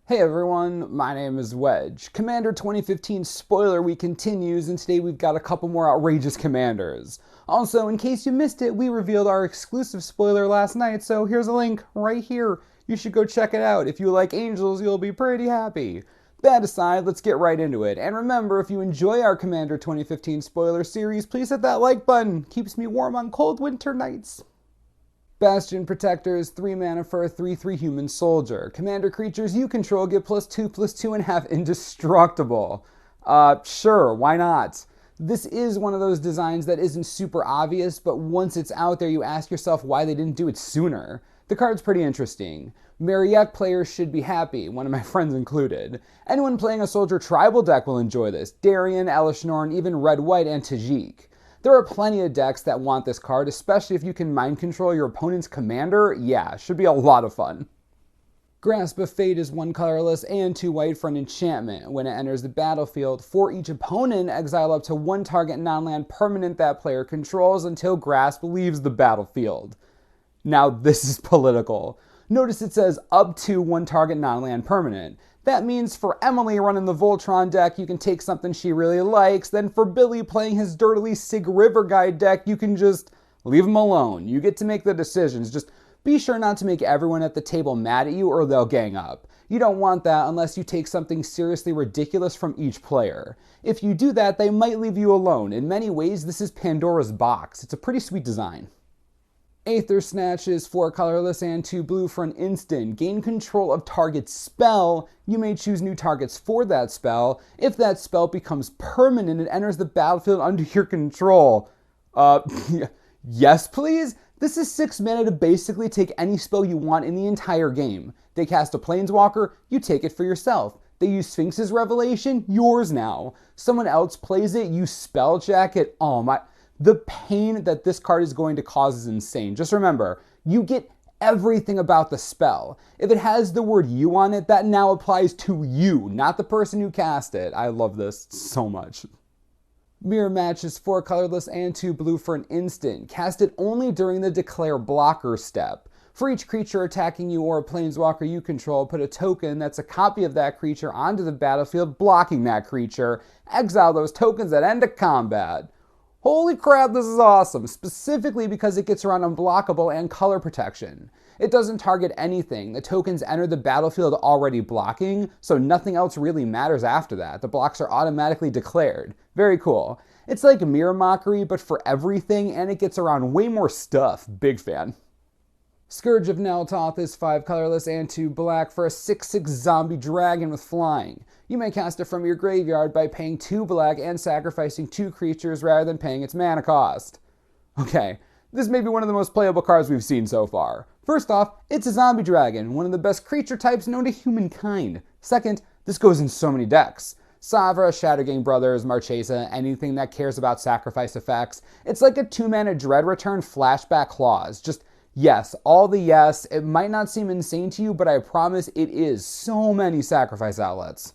Hey everyone, my name is Wedge. Commander 2015 spoiler week continues, and today we've got a couple more outrageous commanders. Also, in case you missed it, we revealed our exclusive spoiler last night, so here's a link right here. You should go check it out. If you like angels, you'll be pretty happy. That aside, let's get right into it. And remember, if you enjoy our Commander 2015 spoiler series, please hit that like button. Keeps me warm on cold winter nights. Bastion Protector is 3 mana for a 3/3 human soldier. Commander creatures you control get +2/+2 and have indestructible. Sure, why not? This is one of those designs that isn't super obvious, but once it's out there, you ask yourself why they didn't do it sooner. The card's pretty interesting. Meren players should be happy, one of my friends included. Anyone playing a soldier tribal deck will enjoy this. Darien, Elishnorn, even red-white and Tajik. There are plenty of decks that want this card, especially if you can mind control your opponent's commander. Yeah, should be a lot of fun. Grasp of Fate is 1 colorless and 2 white for an enchantment. When it enters the battlefield, for each opponent, exile up to 1 target non-land permanent that player controls until Grasp leaves the battlefield. Now this is political. Notice it says up to 1 target non-land permanent. That means for Emily running the Voltron deck, you can take something she really likes. Then for Billy playing his dirtily Sig River Guide deck, you can just leave him alone. You get to make the decisions. Just be sure not to make everyone at the table mad at you or they'll gang up. You don't want that unless you take something seriously ridiculous from each player. If you do that, they might leave you alone. In many ways, this is Pandora's box. It's a pretty sweet design. Aether Snatch is 4 colorless and 2 blue for an instant. Gain control of target spell. You may choose new targets for that spell. If that spell becomes permanent, it enters the battlefield under your control. Yes please? This is 6 mana to basically take any spell you want in the entire game. They cast a Planeswalker, you take it for yourself. They use Sphinx's Revelation, yours now. Someone else plays it, you spell check it. Oh my... The pain that this card is going to cause is insane. Just remember, you get everything about the spell. If it has the word you on it, that now applies to you, not the person who cast it. I love this so much. Mirror Match is 4 colorless and 2 blue for an instant. Cast it only during the declare blocker step. For each creature attacking you or a planeswalker you control, put a token that's a copy of that creature onto the battlefield blocking that creature. Exile those tokens at end of combat. Holy crap, this is awesome, specifically because it gets around unblockable and color protection. It doesn't target anything. The tokens enter the battlefield already blocking, so nothing else really matters after that. The blocks are automatically declared. Very cool. It's like Mirror Mockery, but for everything, and it gets around way more stuff. Big fan. Scourge of Nel Toth is 5 colorless and 2 black for a 6/6 zombie dragon with flying. You may cast it from your graveyard by paying 2 black and sacrificing 2 creatures rather than paying its mana cost. Okay, this may be one of the most playable cards we've seen so far. First off, it's a zombie dragon, one of the best creature types known to humankind. Second, this goes in so many decks. Savra, Shadowgang Brothers, Marchesa, anything that cares about sacrifice effects. It's like a 2-mana Dread Return flashback clause. Just yes, all the yes. It might not seem insane to you, but I promise it is. So many sacrifice outlets.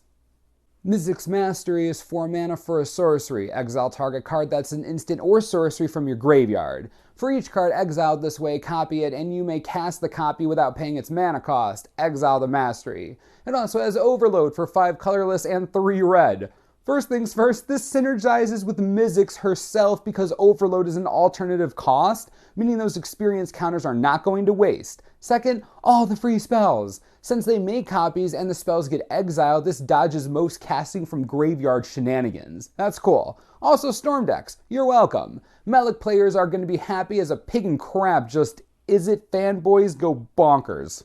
Mizzix Mastery is 4 mana for a sorcery. Exile target card that's an instant or sorcery from your graveyard. For each card exiled this way, copy it, and you may cast the copy without paying its mana cost. Exile the Mastery. It also has Overload for 5 colorless and 3 red. First things first, this synergizes with Mizzix herself because Overload is an alternative cost, meaning those experience counters are not going to waste. Second, all the free spells. Since they make copies and the spells get exiled, this dodges most casting from graveyard shenanigans. That's cool. Also Storm decks, you're welcome. Melik players are going to be happy as a pig and crap, just is it fanboys go bonkers.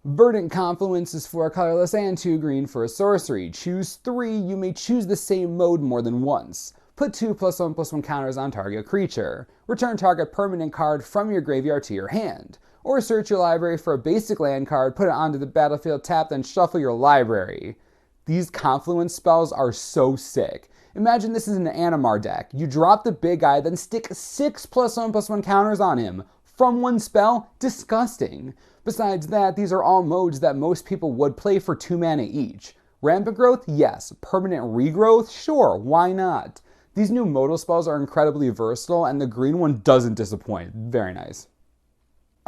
Verdant Confluence is 4 colorless and 2 green for a sorcery. Choose 3, you may choose the same mode more than once. Put 2 +1/+1 counters on target creature. Return target permanent card from your graveyard to your hand. Or search your library for a basic land card, put it onto the battlefield tapped, and shuffle your library. These Confluence spells are so sick. Imagine this is an Animar deck. You drop the big guy, then stick 6 +1/+1 counters on him. From one spell? Disgusting. Besides that, these are all modes that most people would play for 2 mana each. Rampant Growth? Yes. Permanent Regrowth? Sure, why not? These new modal spells are incredibly versatile, and the green one doesn't disappoint. Very nice.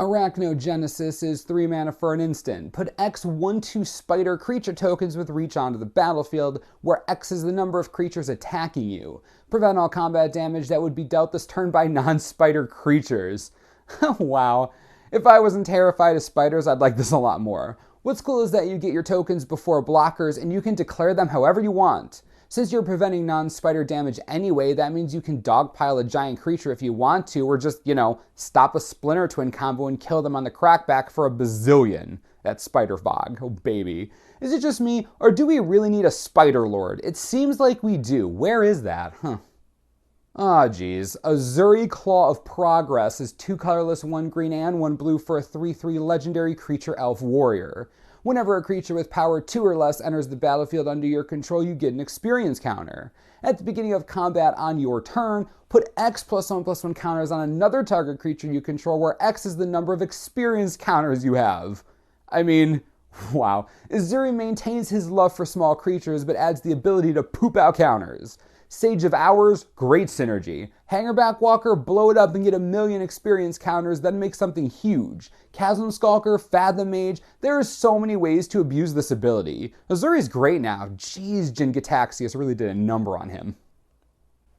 Arachnogenesis is 3 mana for an instant. Put X 1/2 spider creature tokens with reach onto the battlefield, where X is the number of creatures attacking you. Prevent all combat damage that would be dealt this turn by non-spider creatures. Wow. If I wasn't terrified of spiders, I'd like this a lot more. What's cool is that you get your tokens before blockers and you can declare them however you want. Since you're preventing non-spider damage anyway, that means you can dogpile a giant creature if you want to, or just, stop a Splinter Twin combo and kill them on the crackback for a bazillion. That's Spider Fog, oh baby. Is it just me, or do we really need a Spider Lord? It seems like we do. Where is that? Ah, geez. Ezuri, Claw of Progress is 2 colorless, 1 green, and 1 blue for a 3/3 legendary creature elf warrior. Whenever a creature with power 2 or less enters the battlefield under your control, you get an experience counter. At the beginning of combat on your turn, put X +1/+1 counters on another target creature you control, where X is the number of experience counters you have. I mean, wow. Ezuri maintains his love for small creatures, but adds the ability to poop out counters. Sage of Hours, great synergy. Hangerback Walker, blow it up and get 1,000,000 experience counters, then make something huge. Chasm Skulker, Fathom Mage, there are so many ways to abuse this ability. Ezuri's great now. Jeez, Jin Gitaxias really did a number on him.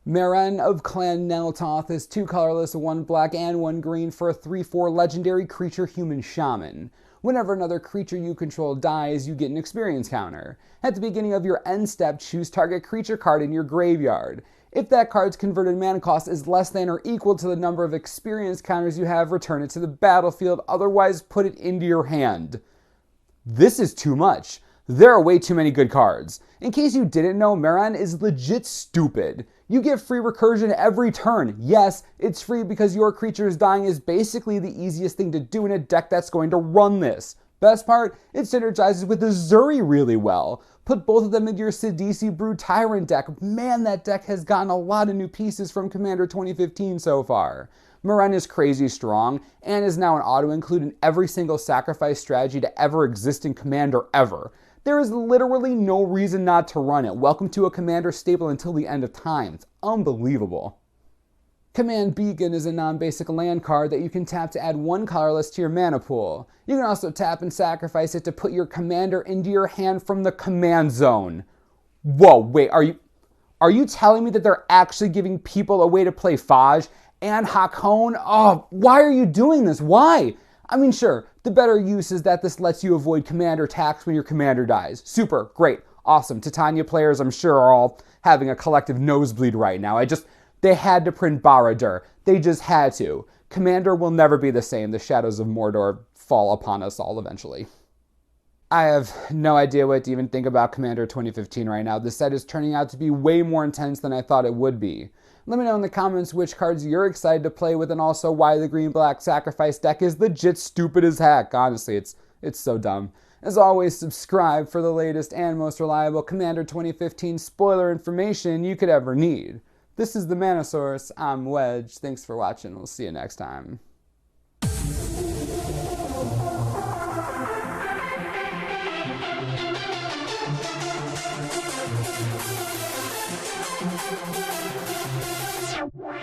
Meren of Clan Nel Toth is 2 colorless, 1 black, and 1 green for a 3/4 legendary creature human shaman. Whenever another creature you control dies, you get an experience counter. At the beginning of your end step, choose target creature card in your graveyard. If that card's converted mana cost is less than or equal to the number of experience counters you have, return it to the battlefield, otherwise put it into your hand. This is too much. There are way too many good cards. In case you didn't know, Meren is legit stupid. You get free recursion every turn. Yes, it's free because your creature's dying is basically the easiest thing to do in a deck that's going to run this. Best part, it synergizes with Ezuri really well. Put both of them into your Sidisi Brood Tyrant deck. Man, that deck has gotten a lot of new pieces from Commander 2015 so far. Meren is crazy strong, and is now an auto-include in every single sacrifice strategy to ever exist in Commander ever. There is literally no reason not to run it. Welcome to a Commander staple until the end of time. It's unbelievable. Command Beacon is a non-basic land card that you can tap to add 1 colorless to your mana pool. You can also tap and sacrifice it to put your commander into your hand from the command zone. Whoa, wait, are you telling me that they're actually giving people a way to play Faj and Hakon? Oh, why are you doing this? Why? I mean, sure, the better use is that this lets you avoid commander attacks when your commander dies. Super, great, awesome. Titania players, I'm sure, are all having a collective nosebleed right now. They had to print Barad-dûr. They just had to. Commander will never be the same. The shadows of Mordor fall upon us all eventually. I have no idea what to even think about Commander 2015 right now. This set is turning out to be way more intense than I thought it would be. Let me know in the comments which cards you're excited to play with, and also why the green-black sacrifice deck is legit stupid as heck. Honestly, it's so dumb. As always, subscribe for the latest and most reliable Commander 2015 spoiler information you could ever need. This is the Mana Source. I'm Wedge. Thanks for watching. We'll see you next time. Wow.